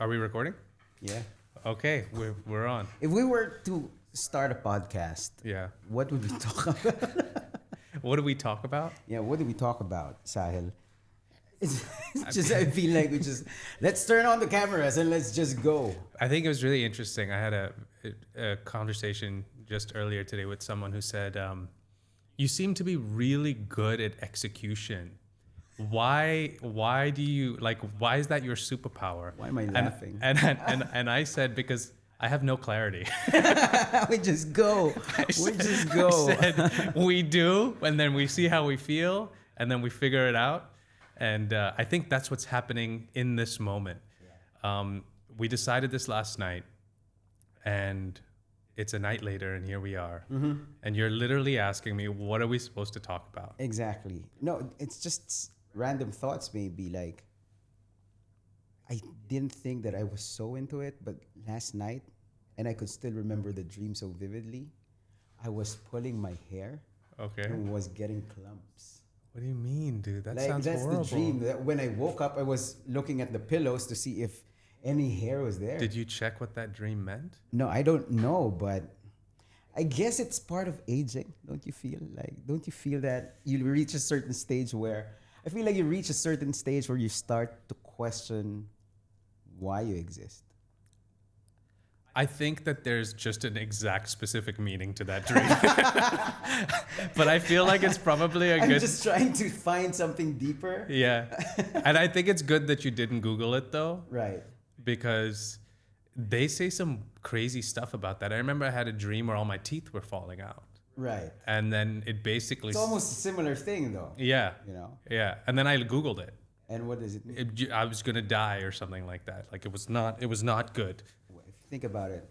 Are we recording? Yeah. Okay, we're on. If we were to start a podcast, Yeah. what would we talk about? What do we talk about? Yeah, what do we talk about, Sahil? It's just, I feel like we just, let's turn on the cameras and let's just go. I think it was really interesting. I had a conversation just earlier today with someone who said, "You seem to be really good at execution. Why do you like? Why is that your superpower?" Why am I laughing? And I said because I have no clarity. We just go. We just go. I said, we do, and then we see how we feel, and then we figure it out. And I think that's what's happening in this moment. We decided this last night, and it's a night later, and here we are. Mm-hmm. And you're literally asking me, what are we supposed to talk about? Exactly. No, it's just random thoughts maybe. Like, I didn't think that I was so into it, but last night, and I could still remember the dream so vividly, I was pulling my hair Okay. and was getting clumps. What do you mean, dude? That Like, sounds that's horrible. the dream. That when I woke up, I was looking at the pillows to see if any hair was there. Did you check what that dream meant? No, I don't know, but I guess it's part of aging. Don't you feel like? Don't you feel that you reach a certain stage where I feel like you reach a certain stage where you start to question why you exist. I think that there's just an exact specific meaning to that dream. But I feel like it's probably a I'm good... just trying to find something deeper. Yeah. And I think it's good that you didn't Google it, though, Right. because they say some crazy stuff about that. I remember I had a dream where all my teeth were falling out. Right. And then it basically... It's almost a similar thing, though. Yeah. You know. Yeah. And then I Googled it. And what does it mean? I was going to die or something like that. Like it was not good. Well, if you think about it,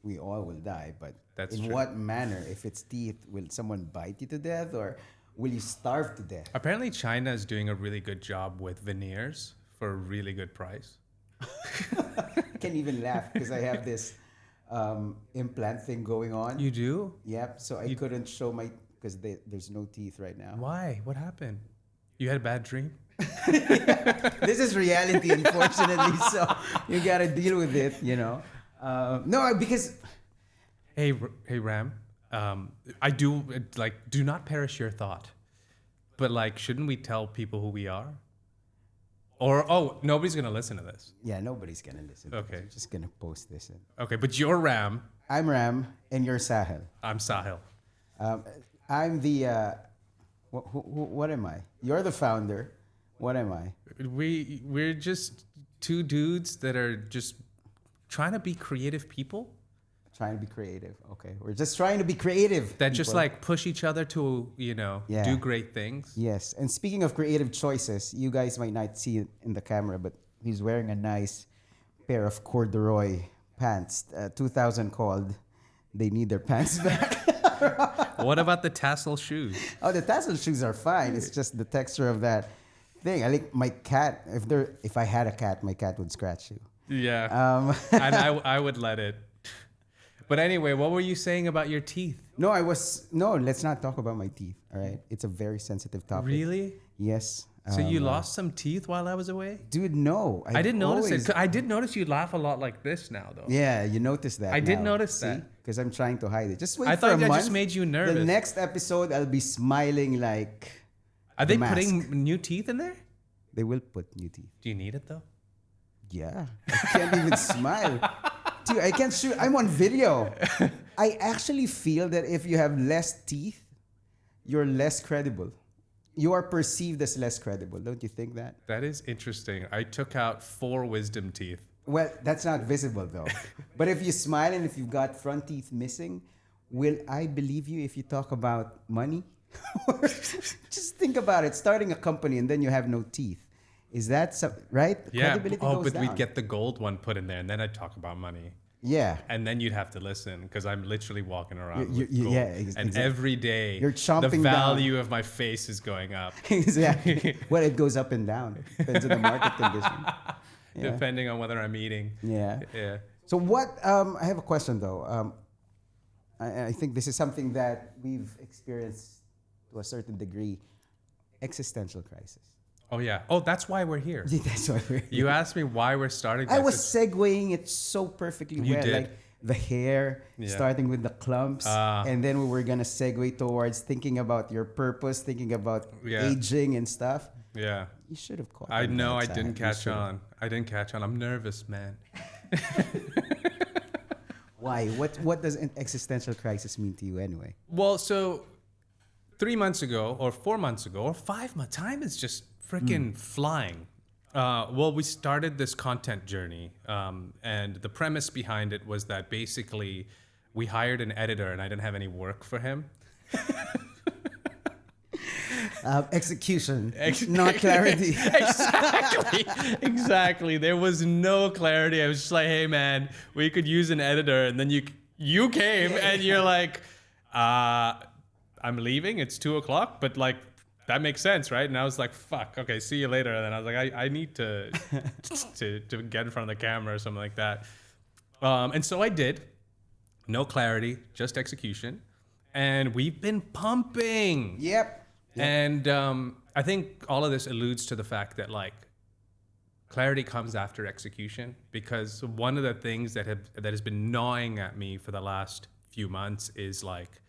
we all will die, but That's in true. what manner? If it's teeth, will someone bite you to death or will you starve to death? Apparently China is doing a really good job with veneers for a really good price. I can't even laugh because I have this implant thing going on. You do? Yep, so I couldn't show my, because there's no teeth right now. Why? What happened? You had a bad dream? This is reality, unfortunately, so you gotta deal with it, you know. No, because Hey Ram, I do do not perish your thought, but like, shouldn't we tell people who we are? Or nobody's gonna listen to this. yeah, nobody's gonna listen. to Okay. this. We're just gonna post this in. Okay, but you're Ram. I'm Ram, and you're Sahil. I'm Sahil. I'm the. What am I? You're the founder. What am I? We're just two dudes that are just trying to be creative people Trying to be creative. Okay, we're just trying to be creative. that just people. like push each other to Yeah. do great things. Yes, and speaking of creative choices, you guys might not see it in the camera, but he's wearing a nice pair of corduroy pants. 2000 called. They need their pants back. What about the tassel shoes? Oh, the tassel shoes are fine. It's just the texture of that thing. I like my cat. If I had a cat, my cat would scratch you. Yeah. And I would let it. But anyway, what were you saying about your teeth? No, let's not talk about my teeth. All right, it's a very sensitive topic. Really? Yes. So you lost some teeth while I was away? Dude, no. I didn't notice always- it. I did notice you laugh a lot like this now, though. Yeah, you noticed that. I did notice that. Because I'm trying to hide it. Just wait I for a thought that month. just made you nervous. The next episode, I'll be smiling like. Are they the putting mask. new teeth in there? They will put new teeth. Do you need it, though? Yeah, I can't even smile. Dude, I can't shoot. I'm on video. I actually feel that if you have less teeth, you're less credible. You are perceived as less credible. Don't you think that? That is interesting. I took out 4 wisdom teeth. Well, that's not visible though. But if you smile and if you've got front teeth missing, will I believe you if you talk about money? Just think about it. Starting a company and then you have no teeth. Is that right? Yeah. Credibility Oh, goes but down. we'd get the gold one put in there, and then I'd talk about money. Yeah. And then you'd have to listen because I'm literally walking around You- with you- gold. yeah, and exactly. every day, You're chomping the down. value of my face is going up, Exactly. Well, it goes up and down. Depends on the market condition. Yeah. depending on whether I'm eating. Yeah. Yeah. So what? I have a question though. I think this is something that we've experienced to a certain degree. Existential crisis. Oh yeah. Oh, that's why we're here. That's why You asked me why we're starting I this. was segueing it so perfectly You well. did. Like the hair, Yeah. starting with the clumps, Ah. and then we were gonna segue towards thinking about your purpose, thinking about Yeah. aging and stuff. Yeah. You should have caught. I on know that, I Sahil. didn't You catch should have. on. I didn't catch on. I'm nervous, man. Why? What does an existential crisis mean to you anyway? Well, so 3 months ago, or 4 months ago, or 5 months, time is just freaking flying. Well, we started this content journey, and the premise behind it was that basically we hired an editor, and I didn't have any work for him. Execution, not clarity. Exactly. There was no clarity. I was just like, hey man, we could use an editor, and then you came and you're like, I'm leaving. It's 2:00, but like that makes sense, right? And I was like, fuck. Okay, see you later. And then I was like, I need to to get in front of the camera or something like that. And so I did. No clarity, just execution, and we've been pumping. Yep. And I think all of this alludes to the fact that like clarity comes after execution, because one of the things that has been gnawing at me for the last few months is like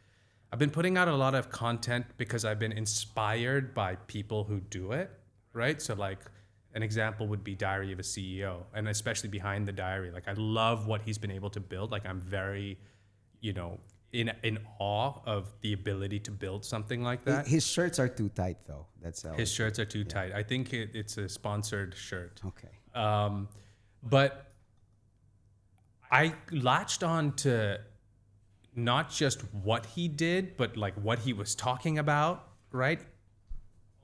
I've been putting out a lot of content because I've been inspired by people who do it, right? So like an example would be Diary of a CEO, and especially Behind the Diary. Like I love what he's been able to build. Like I'm very, in awe of the ability to build something like that. His shirts are too tight, though. That's how. His shirts are too tight. I think it's a sponsored shirt. Okay. But I latched on to not just what he did, but like what he was talking about, right?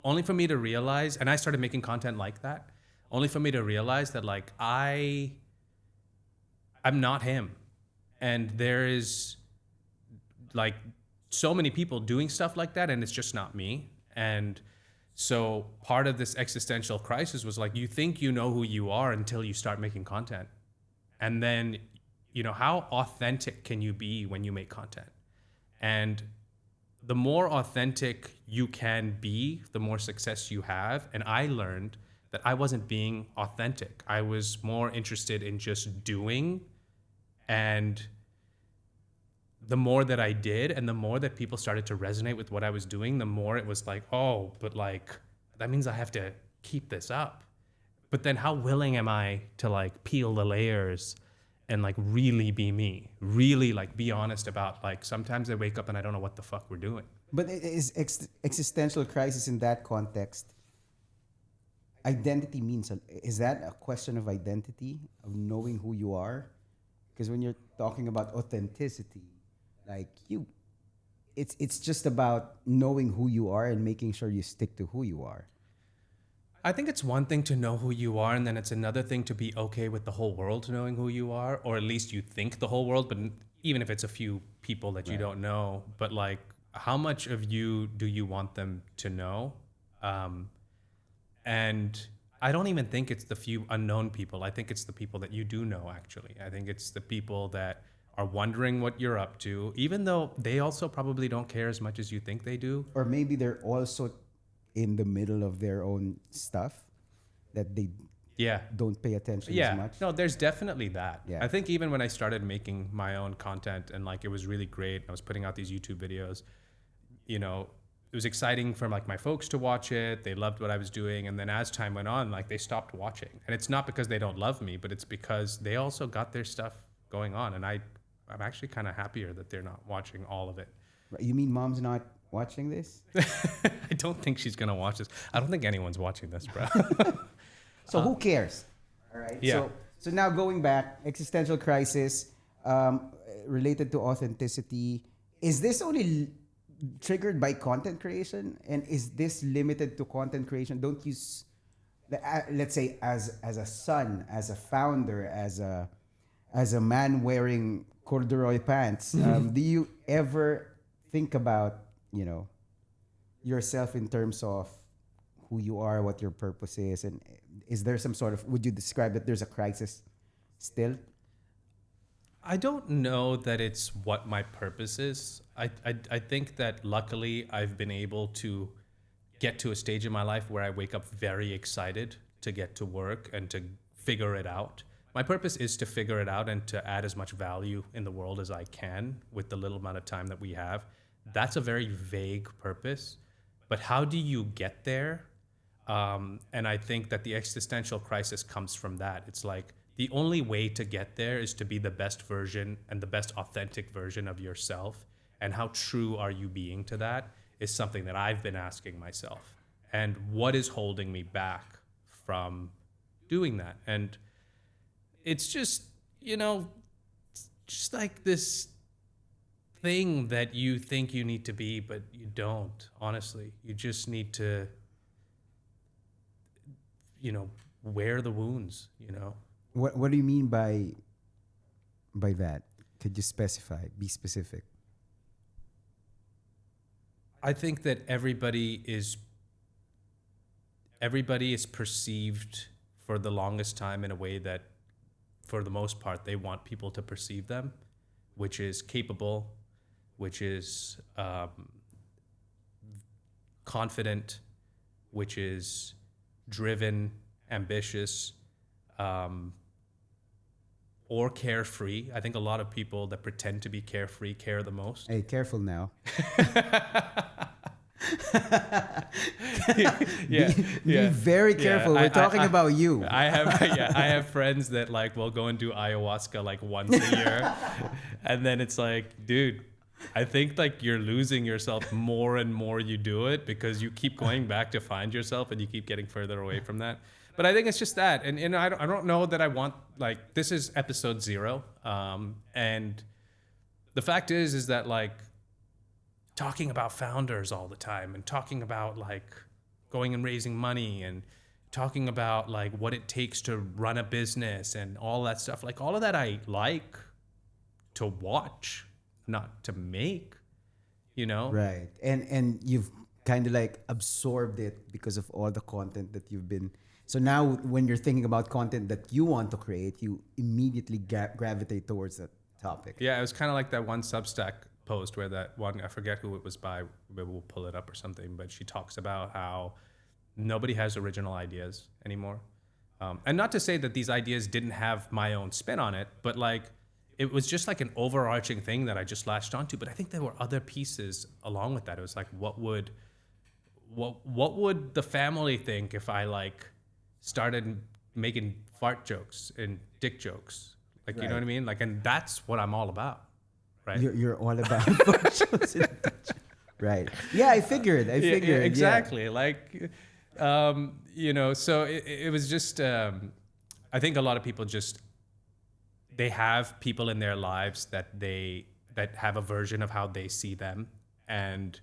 Only for me to realize, and I started making content like that, only for me to realize that like I'm not him. And there is like so many people doing stuff like that, and it's just not me. And so part of this existential crisis was like, you think you know who you are until you start making content. And then, how authentic can you be when you make content? And the more authentic you can be, the more success you have. And I learned that I wasn't being authentic. I was more interested in just doing. And the more that I did, and the more that people started to resonate with what I was doing, the more it was like, oh, but like, that means I have to keep this up. But then how willing am I to like peel the layers and like really be me, really like be honest about like, sometimes I wake up and I don't know what the fuck we're doing. But is existential crisis in that context? Identity means is that a question of identity, of knowing who you are? Because when you're talking about authenticity, like it's just about knowing who you are and making sure you stick to who you are. I think it's one thing to know who you are, and then it's another thing to be okay with the whole world knowing who you are, or at least you think the whole world, but even if it's a few people that you don't know, but like how much of you do you want them to know? And I don't even think it's the few unknown people. I think it's the people that you do know, actually. I think it's the people that are wondering what you're up to, even though they also probably don't care as much as you think they do. Or maybe they're also in the middle of their own stuff that they don't pay attention as much. No, there's definitely that. Yeah. I think even when I started making my own content and like it was really great, I was putting out these YouTube videos, it was exciting for like my folks to watch it. They loved what I was doing. And then as time went on, like they stopped watching. And it's not because they don't love me, but it's because they also got their stuff going on. And I'm actually kind of happier that they're not watching all of it. You mean mom's not watching this? I don't think she's going to watch this. I don't think anyone's watching this, bro. So who cares? All right. Yeah. So now going back, existential crisis related to authenticity. Is this only triggered by content creation, and is this limited to content creation? Don't you, let's say, as a son, as a founder, as a man wearing corduroy pants, do you ever think about yourself in terms of who you are, what your purpose is, and is there some sort of, would you describe that there's a crisis still? I don't know that it's what my purpose is. I think that luckily I've been able to get to a stage in my life where I wake up very excited to get to work and to figure it out. My purpose is to figure it out and to add as much value in the world as I can with the little amount of time that we have. That's a very vague purpose. But how do you get there? And I think that the existential crisis comes from that. It's like the only way to get there is to be the best version and the best authentic version of yourself. And how true are you being to that is something that I've been asking myself. And what is holding me back from doing that? And it's just, just like this thing that you think you need to be, but you don't, honestly. You just need to, wear the wounds, What do you mean by that? Could you specify? Be specific. I think that everybody is perceived for the longest time in a way that, for the most part, they want people to perceive them, which is capable, which is confident, which is driven, ambitious, or carefree. I think a lot of people that pretend to be carefree care the most. Hey, careful now. Be very careful. We're talking about you. I have friends that will go and do ayahuasca once a year, and then it's like, dude, I think you're losing yourself more and more you do it, because you keep going back to find yourself and you keep getting further away from that. But I think it's just that, and I don't know that I want this is episode 0, and the fact is that talking about founders all the time and talking about going and raising money and talking about what it takes to run a business and all that stuff, all of that I like to watch, not to make, Right. And you've kind of absorbed it because of all the content that you've been. So now when you're thinking about content that you want to create, you immediately gravitate towards that topic. Yeah, it was kind of like that one Substack post where that one, I forget who it was by, maybe we'll pull it up or something, but she talks about how nobody has original ideas anymore. And not to say that these ideas didn't have my own spin on it, but it was just an overarching thing that I just latched onto. But I think there were other pieces along with that. It was what would the family think if I started making fart jokes and dick jokes? Right. You know what I mean? And that's what I'm all about. Right. You're all about virtues. Right. Yeah, I figured. Yeah, exactly. Yeah. So it was just, I think a lot of people they have people in their lives that have a version of how they see them. And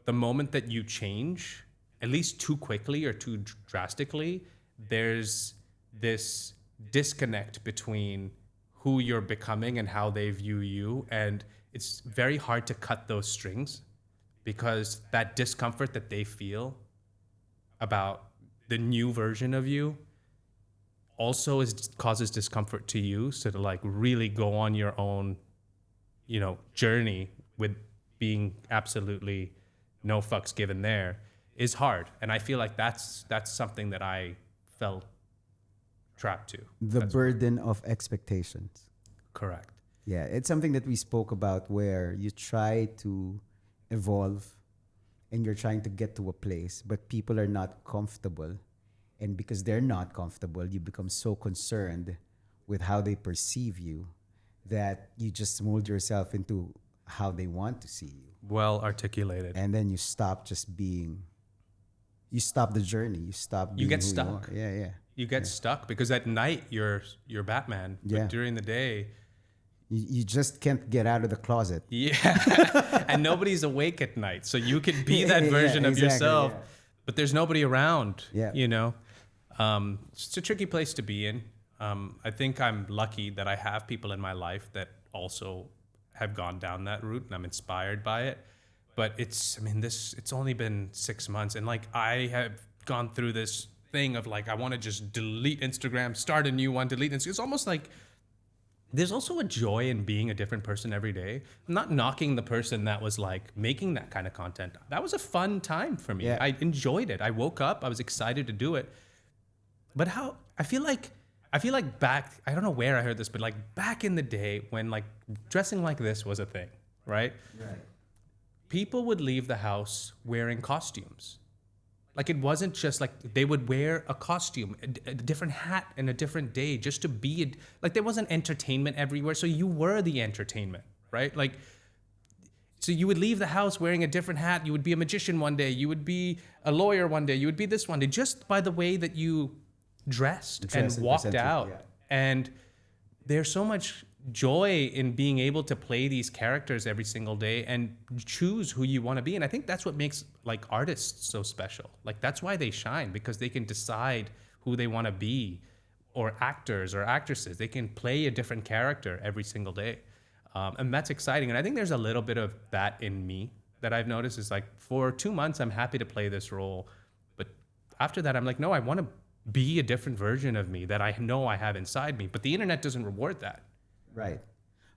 the moment that you change, at least too quickly or too drastically, there's this disconnect between who you're becoming and how they view you. And it's very hard to cut those strings, because that discomfort that they feel about the new version of you also causes discomfort to you. So to really go on your own, journey with being absolutely no fucks given there is hard. And I feel that's something that I felt trapped to. The burden of expectations. Correct. Yeah, it's something that we spoke about, where you try to evolve and you're trying to get to a place, but people are not comfortable. And because they're not comfortable, you become so concerned with how they perceive you that you just mold yourself into how they want to see you. Well articulated. And then you stop just being, you stop the journey. You stop being You get who stuck. You are. Yeah. You get stuck because at night you're Batman, but Yeah. during the day, You just can't get out of the closet. yeah, and nobody's awake at night, so you can be that version of yourself, but there's nobody around. Yeah. It's a tricky place to be in. I think I'm lucky that I have people in my life that also have gone down that route, and I'm inspired by it. But it's only been 6 months, and I have gone through this thing of I want to just delete Instagram, start a new one, delete Instagram. It's almost there's also a joy in being a different person every day. I'm not knocking the person that was like making that kind of content. That was a fun time for me. Yeah. I enjoyed it. I woke up, I was excited to do it. But how I feel like back, I don't know where I heard this, but like back in the day when like dressing like this was a thing, right? Right. People would leave the house wearing costumes. Like it wasn't just like they would wear a costume, a different hat and a different day just to be like there wasn't entertainment everywhere. So you were the entertainment, right? Like, so you would leave the house wearing a different hat. You would be a magician one day. You would be a lawyer one day. You would be this one day just by the way that you dressed and walked presented, out. yeah. And there's so much joy in being able to play these characters every single day and choose who you want to be. And I think that's what makes like artists so special. Like that's why they shine, because they can decide who they want to be, or actors or actresses. They can play a different character every single day. And that's exciting. And I think there's a little bit of that in me that I've noticed is like for 2 months, I'm happy to play this role. But after that, I'm like, no, I want to be a different version of me that I know I have inside me. But the internet doesn't reward that. Right.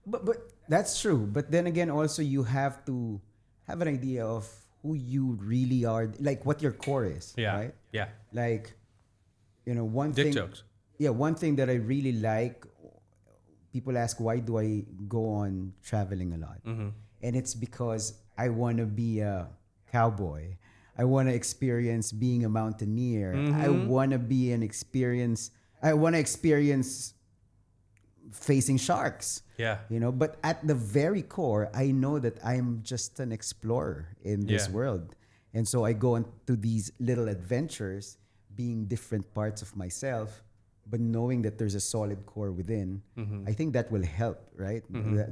But that's true. But then again, also you have to have an idea of who you really are, like what your core is. Yeah. Right. Yeah. Like, one Dick thing. jokes. Yeah, one thing that I really like. People ask, why do I go on traveling a lot? Mm-hmm. And it's because I want to be a cowboy. I want to experience being a mountaineer. I want to be an experience. I want to experience facing sharks. Yeah. But at the very core, I know that I'm just an explorer in this Yeah. world. And so I go into these little adventures, being different parts of myself, but knowing that there's a solid core within. I think that will help, right?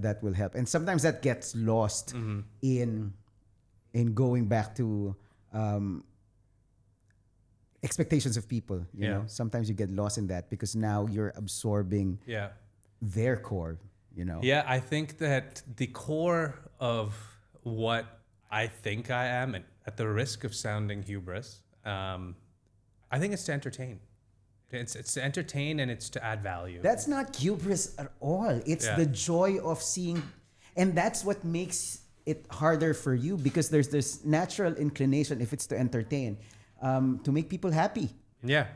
That will help. And sometimes that gets lost in going back to expectations of people. You know, sometimes you get lost in that because now you're absorbing Yeah. their core. Yeah, I think that the core of what I think I am, and at the risk of sounding hubris, I think it's to entertain. It's to entertain and it's to add value. That's not hubris at all. It's Yeah. the joy of seeing, and that's what makes it harder for you because there's this natural inclination, if it's to entertain, to make people happy, Yeah.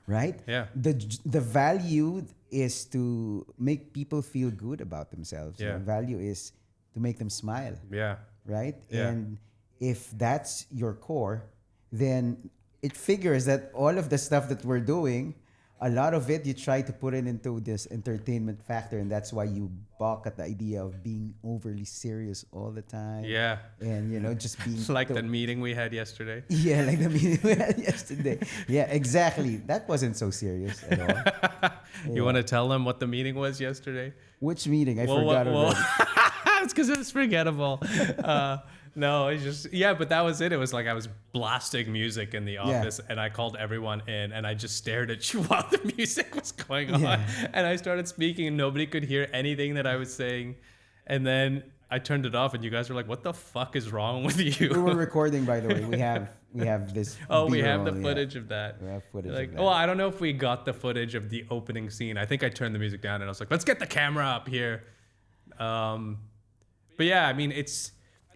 right? Yeah. The value is to make people feel good about themselves. Yeah. The value is to make them smile, Yeah. right? Yeah. And if that's your core, then it figures that all of the stuff that we're doing, a lot of it you try to put it into this entertainment factor, and that's why you balk at the idea of being overly serious all the time. Yeah. And just being Like that meeting we had yesterday. Yeah, like the meeting we had yesterday. Yeah, exactly. That wasn't so serious at all. You want to tell them what the meeting was yesterday? Which meeting? I forgot already. It's because it was forgettable. No, it's just, yeah, but that was it. It was like I was blasting music in the office and I called everyone in and I just stared at you while the music was going on. Yeah. And I started speaking and nobody could hear anything that I was saying. And then I turned it off and you guys were like, what the fuck is wrong with you? We were recording, by the way. We have this. Oh, we have the B-roll, footage of that. We have footage Like, of that. well, I don't know if we got the footage of the opening scene. I think I turned the music down and I was like, let's get the camera up here. But yeah, I mean,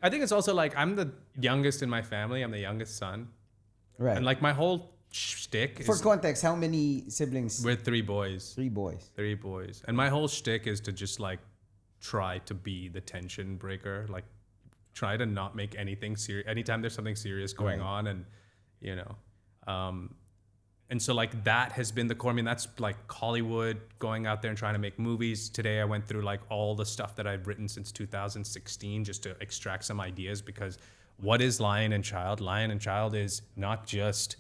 I think it's also like I'm the youngest in my family. I'm the youngest son. Right. And like my whole shtick For is context, how many siblings? we're 3 boys. 3 boys. 3 boys. And my whole shtick is to just like try to be the tension breaker. Like try to not make anything serious. Anytime there's something serious going Right. on and, and so like that has been the core. I mean, that's like Hollywood, going out there and trying to make movies. Today I went through like all the stuff that I've written since 2016 just to extract some ideas, because what is Lion and Child? Lion and Child is not just,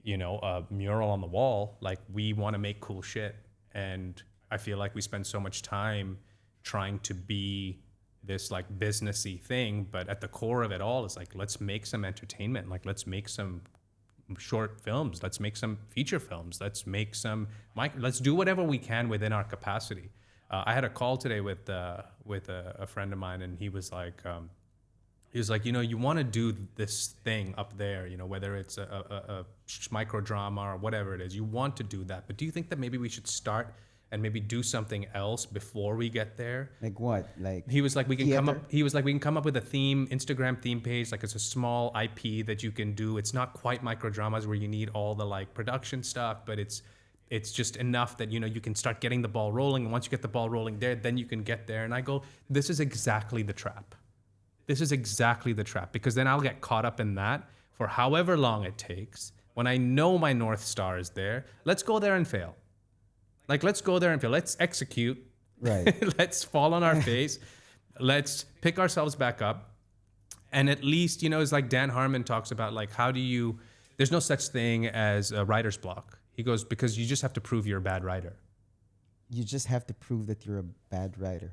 a mural on the wall. Like we want to make cool shit. And I feel like we spend so much time trying to be this like businessy thing, but at the core of it all is like, let's make some entertainment. Like let's make some short films, let's make some feature films, let's make some let's do whatever we can within our capacity. I had a call today with a friend of mine, and he was like you want to do this thing up there, whether it's a micro drama or whatever it is, you want to do that, but do you think that maybe we should start and maybe do something else before we get there. Like what? Like He was like, we can come theater? up. He was like, we can come up with a theme, Instagram theme page. Like it's a small IP that you can do. It's not quite micro dramas where you need all the like production stuff, but it's just enough that you can start getting the ball rolling. And once you get the ball rolling there, then you can get there. And I go, this is exactly the trap. This is exactly the trap, because then I'll get caught up in that for however long it takes. When I know my North Star is there, let's go there and fail. Like, let's go there and fail. Let's execute. Right. Let's fall on our face. Let's pick ourselves back up. And at least, it's like Dan Harmon talks about, like, there's no such thing as a writer's block. He goes, because you just have to prove you're a bad writer. You just have to prove that you're a bad writer.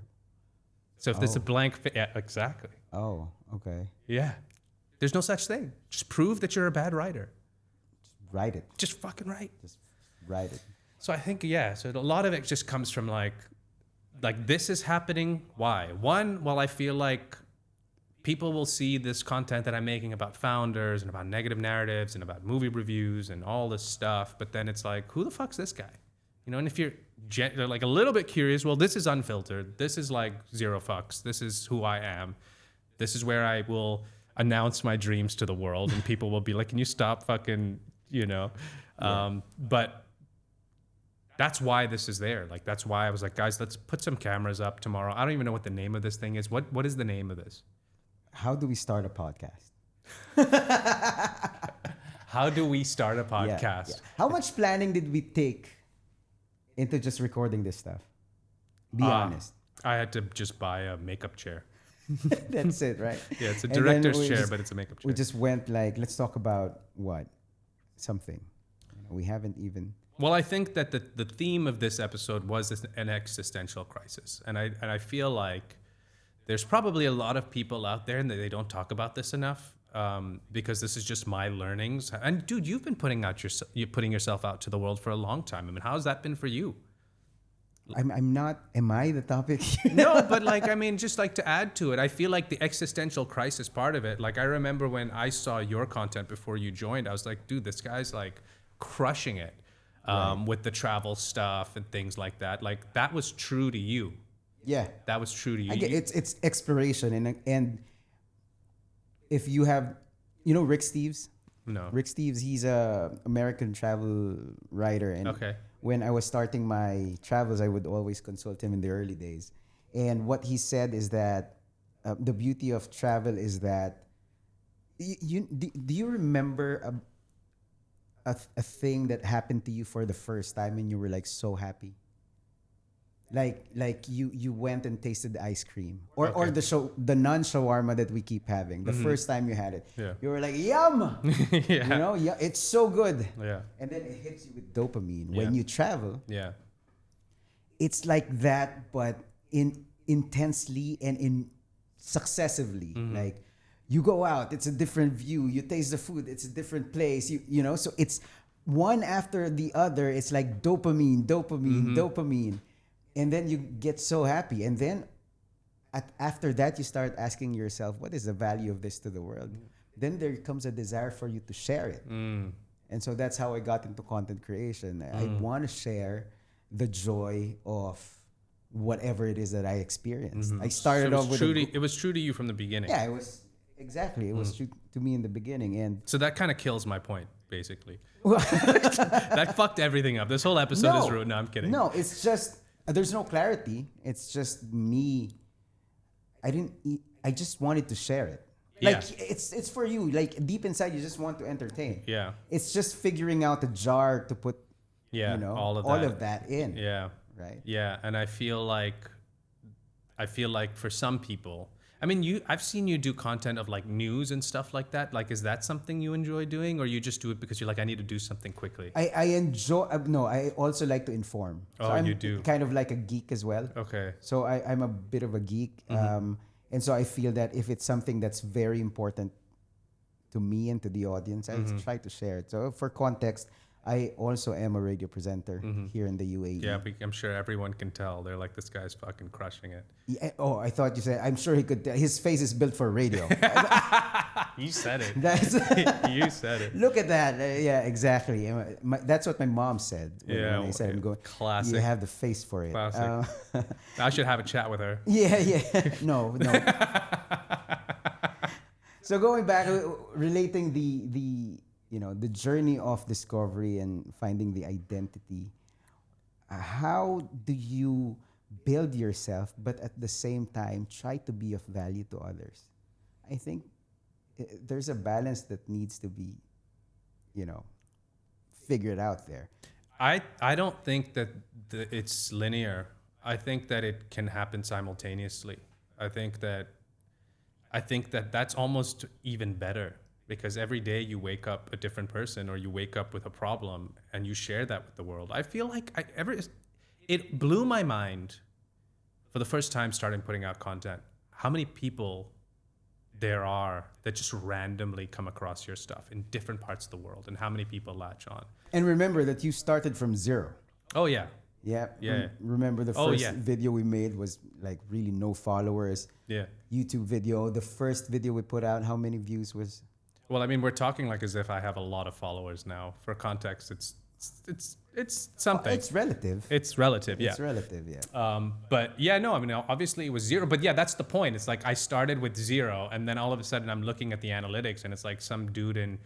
So if there's a blank, yeah, exactly. Oh, okay. Yeah. There's no such thing. Just prove that you're a bad writer. Write it. Just fucking write. Just write it. So I think, so a lot of it just comes from like this is happening. Why? One, well, I feel like people will see this content that I'm making about founders and about negative narratives and about movie reviews and all this stuff. But then it's like, who the fuck's this guy? And if you're like a little bit curious, well, this is unfiltered. This is like zero fucks. This is who I am. This is where I will announce my dreams to the world, and people will be like, can you stop fucking, but that's why this is there. Like, that's why I was like, guys, let's put some cameras up tomorrow. I don't even know what the name of this thing is. What is the name of this? How do we start a podcast? How do we start a podcast? Yeah. How much planning did we take into just recording this stuff? Be honest. I had to just buy a makeup chair. That's it, right? Yeah, it's a And then director's we chair, just- but it's a makeup chair. We just went like, let's talk about what? Something. We haven't even. Well, I think that the theme of this episode was an existential crisis. And I feel like there's probably a lot of people out there and that they don't talk about this enough, because this is just my learnings. And dude, you've been putting yourself out to the world for a long time. I mean, how's that been for you? I'm not. Am I the topic? No, but just like to add to it, I feel like the existential crisis part of it. Like, I remember when I saw your content before you joined, I was like, dude, this guy's like crushing it with the travel stuff and things like that. Like, that was true to you. Yeah. That was true to you. I get, it's exploration and if you have, Rick Steves. No. Rick Steves, he's a American travel writer, and Okay. when I was starting my travels, I would always consult him in the early days. And what he said is that the beauty of travel is that do you remember a thing that happened to you for the first time and you were like so happy? Like you went and tasted the ice cream or the non-shawarma that we keep having. The first time you had it, you were like, yum. Yeah. It's so good. Yeah. And then it hits you with dopamine when you travel. Yeah. It's like that, but intensely and successively. Like, you go out, it's a different view. You taste the food, it's a different place. So it's one after the other. It's like dopamine. And then you get so happy. And then after that, you start asking yourself, what is the value of this to the world? Then there comes a desire for you to share it. And so that's how I got into content creation. I want to share the joy of whatever it is that I experienced. I started off with it was true to you from the beginning. Yeah, it was exactly. It was true to me in the beginning, and so that kind of kills my point, basically. That fucked everything up. This whole episode is ruined. No, I'm kidding. No, it's just there's no clarity. It's just me. I just wanted to share it. Like, it's for you. Like, deep inside, you just want to entertain. Yeah. It's just figuring out a jar to put. All of that in. Yeah. Right. Yeah, and I feel like for some people, I mean, I've seen you do content of like news and stuff like that. Like, is that something you enjoy doing, or you just do it because you're like, I need to do something quickly? I enjoy. No, I also like to inform. So I'm you do. Kind of like a geek as well. Okay. So I'm a bit of a geek, and so I feel that if it's something that's very important to me and to the audience, I try to share it. So for context, I also am a radio presenter here in the UAE. Yeah, I'm sure everyone can tell. They're like, this guy's fucking crushing it. Yeah, I thought you said, I'm sure he could. His face is built for radio. You said it. That's You said it. look at that. Yeah, exactly. That's what my mom said Yeah, when I said, "I'm going." classic. You have the face for it. Classic. I should have a chat with her. Yeah, yeah. No, no. So going back, relating the the journey of discovery and finding the identity. How do you build yourself, but at the same time try to be of value to others? I think there's a balance that needs to be, you know, figured out there. I don't think that it's linear. I think that it can happen simultaneously. I think that that's almost even better because every day you wake up a different person or you wake up with a problem and you share that with the world. I feel like it blew my mind for the first time starting putting out content. How many people there are that just randomly come across your stuff in different parts of the world and how many people latch on. And remember that you started from zero. Oh yeah. Yeah. Yeah. Remember the Oh, first yeah. video we made was like really no followers. Yeah. YouTube video. The first video we put out, how many views was? Well, I mean, we're talking like as if I have a lot of followers now. For context, it's something. It's relative. It's relative, yeah. It's relative, yeah. But yeah, no, I mean, obviously it was zero. But yeah, that's the point. It's like I started with zero, and then all of a sudden I'm looking at the analytics, and it's like some dude in,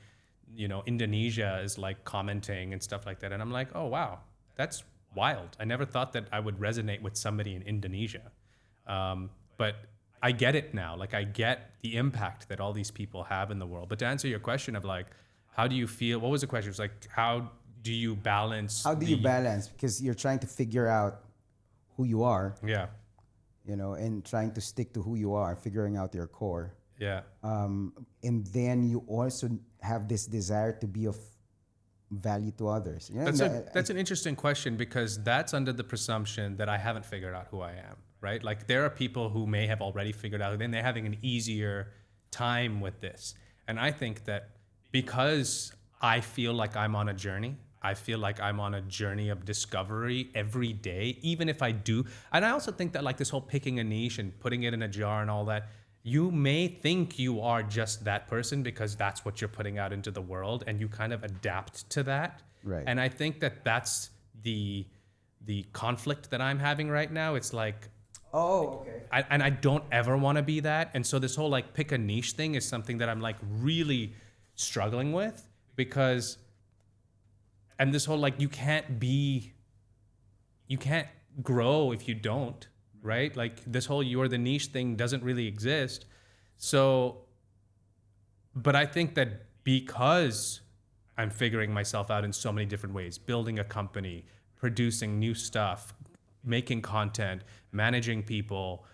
Indonesia is like commenting and stuff like that, and I'm like, oh wow, that's wild. I never thought that I would resonate with somebody in Indonesia, but I get it now. Like I get the impact that all these people have in the world. But to answer your question of like, how do you feel? What was the question? It was like, how do you balance? How do you balance? Because you're trying to figure out who you are, Yeah, and trying to stick to who you are, figuring out your core. yeah. And then you also have this desire to be of value to others. You know, That's an interesting question because that's under the presumption that I haven't figured out who I am, right? Like there are people who may have already figured out, then they're having an easier time with this. And I think that because I feel like I'm on a journey, I feel like I'm on a journey of discovery every day, even if I do. And I also think that like this whole picking a niche and putting it in a jar and all that, you may think you are just that person because that's what you're putting out into the world and you kind of adapt to that. Right. And I think that that's the conflict that I'm having right now. It's like, oh, okay. I don't ever want to be that. And so this whole like pick a niche thing is something that I'm like really struggling with because, and this whole like, you can't grow if you don't. Right? Like this whole you're the niche thing doesn't really exist. So, but I think that because I'm figuring myself out in so many different ways, building a company, producing new stuff, making content, managing people,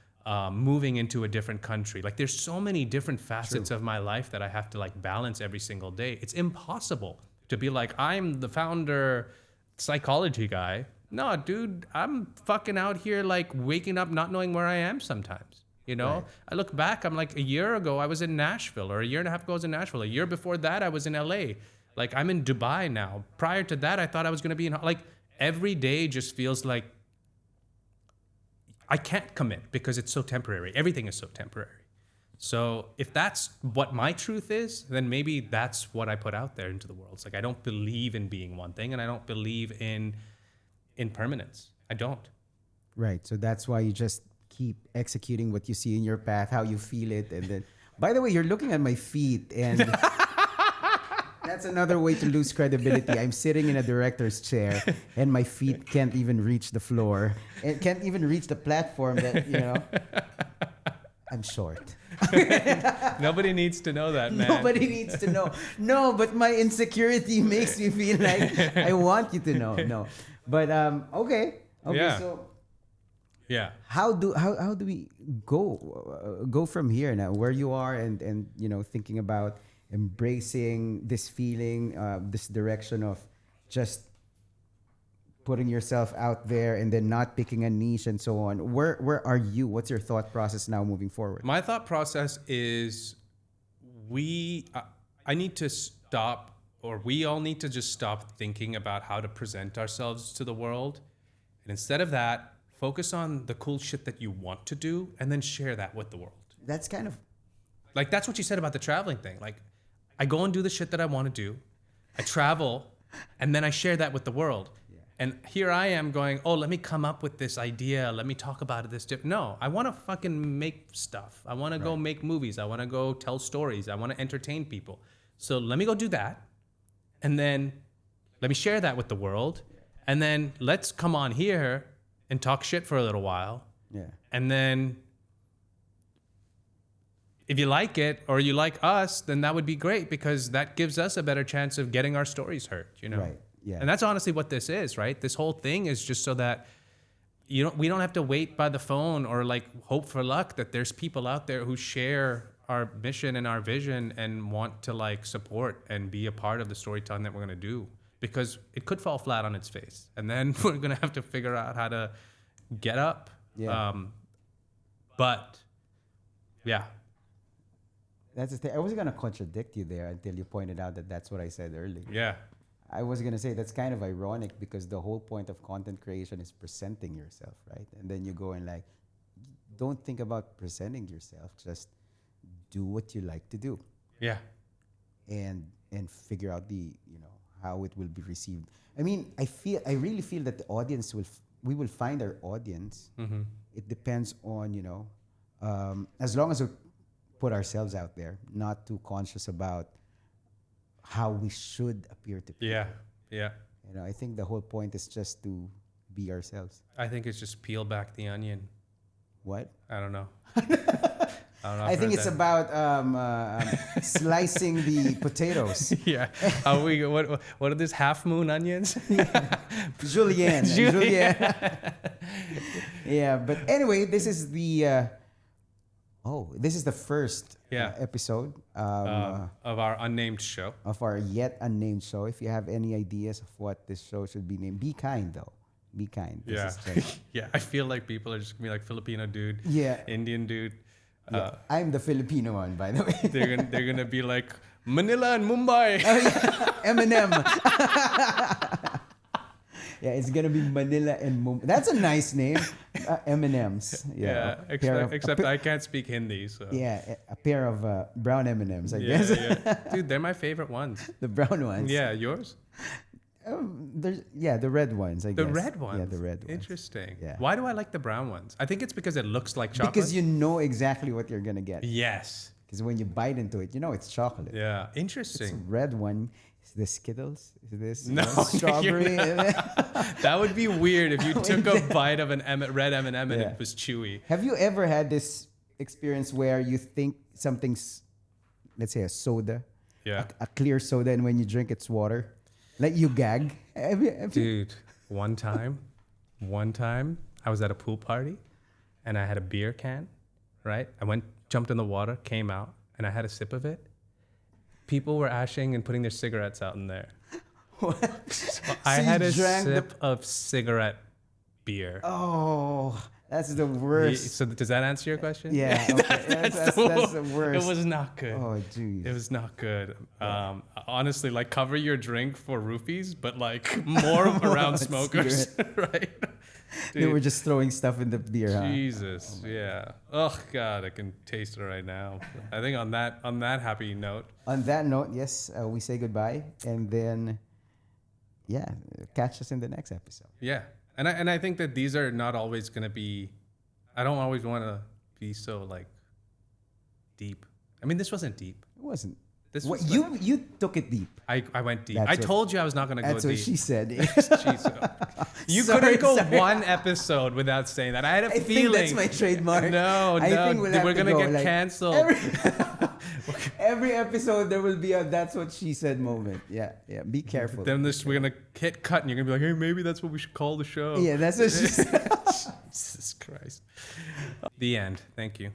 moving into a different country. Like there's so many different facets of my life that I have to like balance every single day. It's impossible to be like, I'm the founder psychology guy. No, dude, I'm fucking out here like waking up not knowing where I am sometimes. Right. I look back, I'm like a year ago I was in Nashville, or a year and a half ago I was in Nashville. A year before that I was in LA. Like I'm in Dubai now. Prior to that I thought I was going to be in like every day just feels like I can't commit because it's so temporary. Everything is so temporary. So if that's what my truth is, then maybe that's what I put out there into the world. It's like I don't believe in being one thing and I don't believe in permanence. I don't. Right. So that's why you just keep executing what you see in your path, how you feel it. And then, by the way, you're looking at my feet, and that's another way to lose credibility. I'm sitting in a director's chair, and my feet can't even reach the floor and can't even reach the platform that, I'm short. Nobody needs to know that, man. Nobody needs to know. No, but my insecurity makes me feel like I want you to know. No. But okay. Yeah. So Yeah. how do we go from here now? Where you are and thinking about embracing this feeling, this direction of just putting yourself out there and then not picking a niche and so on. Where are you? What's your thought process now moving forward? My thought process is I need to stop, or we all need to just stop thinking about how to present ourselves to the world. And instead of that, focus on the cool shit that you want to do and then share that with the world. That's kind of Like that's what you said about the traveling thing. Like I go and do the shit that I want to do. I travel and then I share that with the world. Yeah. And here I am going, oh, let me come up with this idea. Let me talk about it. No, I want to fucking make stuff. I want to go make movies. I want to go tell stories. I want to entertain people. So let me go do that. And then let me share that with the world. And then let's come on here and talk shit for a little while. Yeah. And then if you like it or you like us, then that would be great because that gives us a better chance of getting our stories heard, you know? Right. Yeah. And that's honestly what this is, right? This whole thing is just so that we don't have to wait by the phone or like hope for luck that there's people out there who share our mission and our vision and want to like support and be a part of the storytelling that we're going to do, because it could fall flat on its face. And then we're going to have to figure out how to get up. Yeah. But yeah. That's the thing. I wasn't going to contradict you there until you pointed out that that's what I said earlier. Yeah. I was going to say that's kind of ironic because the whole point of content creation is presenting yourself, right? And then you go and like, don't think about presenting yourself. Just do what you like to do. Yeah. And figure out how it will be received. I mean, I really feel that the audience we will find our audience. Mm-hmm. It depends on, as long as we put ourselves out there, not too conscious about how we should appear to people. Yeah. Yeah. I think the whole point is just to be ourselves. I think it's just peel back the onion. What? I don't know. I think it's about slicing the potatoes. Yeah. Are we? What are these half moon onions? Julienne. Julienne. Yeah, but anyway, this is the first episode of our unnamed show. Of our yet unnamed show. If you have any ideas of what this show should be named, be kind though. Be kind. Yeah. Yeah. I feel like people are just gonna be like Filipino dude. Yeah. Indian dude. Yeah. I'm the Filipino one, by the way. They're gonna be like Manila and Mumbai. Oh, yeah. Eminem. Yeah, it's gonna be Manila and Mumbai. That's a nice name. M&Ms. Yeah. Except I can't speak Hindi, so. Yeah, a pair of brown M&Ms, I guess. Yeah. Dude, they're my favorite ones. The brown ones. Yeah, yours? The red ones, I guess. The red ones? Yeah, the red ones. Interesting. Yeah. Why do I like the brown ones? I think it's because it looks like chocolate. Because you know exactly what you're gonna get. Yes. Because when you bite into it, it's chocolate. Yeah. It's Interesting. red one. Is this Skittles? Is this No, strawberry? That would be weird if you took a bite of red M&M and it was chewy. Have you ever had this experience where you think something's, let's say a soda, a clear soda, and when you drink it's water? Like you gag? Have you? Dude, one time, I was at a pool party and I had a beer can, right? I jumped in the water, came out, and I had a sip of it. People were ashing and putting their cigarettes out in there. What? So I had a sip of cigarette beer. Oh, that's the worst. So does that answer your question? Yeah, okay. that's the worst. It was not good. Oh, jeez. It was not good. Honestly, like cover your drink for roofies, but like more around smokers, right? Dude. They were just throwing stuff in the beer, huh? Jesus, yeah. Oh God, I can taste it right now. I think on that happy note. On that note, yes, we say goodbye, and then, catch us in the next episode. Yeah, and I think that these are not always gonna be. I don't always want to be so like deep. I mean, this wasn't deep. It wasn't. This what, was you took it deep. I went deep. I told you I was not going to go deep. That's what she said. You couldn't go one episode without saying that. I had a feeling. I think that's my trademark. No, I think we're going to get canceled. Every episode there will be a "that's what she said" moment. Yeah. Be careful. Then we're going to hit cut and you're going to be like, hey, maybe that's what we should call the show. Yeah, that's what she said. Jesus Christ. The end. Thank you.